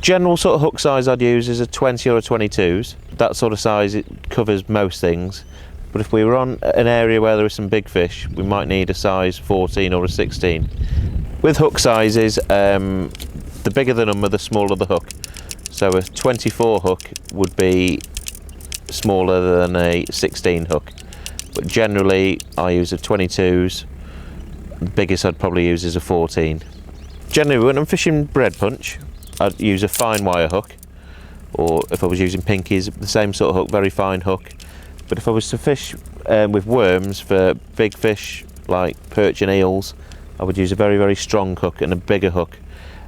General sort of hook size I'd use is a 20 or a 22s. That sort of size, it covers most things. But if we were on an area where there are some big fish, we might need a size 14 or a 16. With hook sizes, the bigger the number, the smaller the hook. So a 24 hook would be smaller than a 16 hook. But generally, I use a 22s. The biggest I'd probably use is a 14. Generally, when I'm fishing bread punch, I'd use a fine wire hook. Or if I was using pinkies, the same sort of hook, very fine hook. But if I was to fish with worms for big fish like perch and eels, I would use a very, very strong hook and a bigger hook,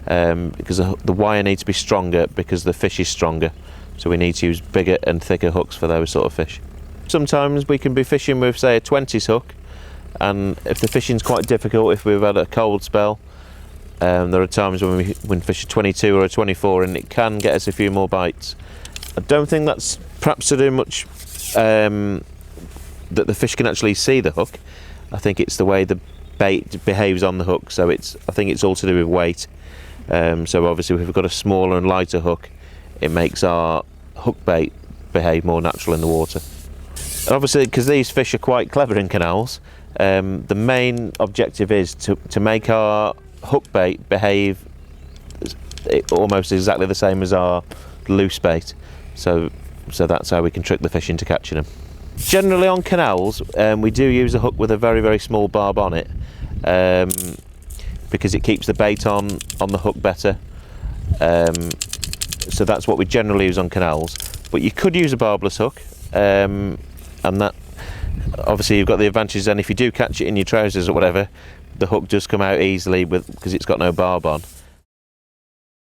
because the wire needs to be stronger because the fish is stronger. So we need to use bigger and thicker hooks for those sort of fish. Sometimes we can be fishing with, say, a 20s hook, and if the fishing's quite difficult, if we've had a cold spell, there are times when we fish a 22 or a 24 and it can get us a few more bites. I don't think that's perhaps to do much that the fish can actually see the hook. I think it's the way the bait behaves on the hook, so I think it's all to do with weight. So obviously if we've got a smaller and lighter hook, it makes our hook bait behave more natural in the water. And obviously, because these fish are quite clever in canals, the main objective is to make our hook bait behave almost exactly the same as our loose bait. So that's how we can trick the fish into catching them. Generally on canals, we do use a hook with a very, very small barb on it, because it keeps the bait on the hook better. So that's what we generally use on canals. But you could use a barbless hook, and that obviously you've got the advantage then if you do catch it in your trousers or whatever, the hook does come out easily because it's got no barb on.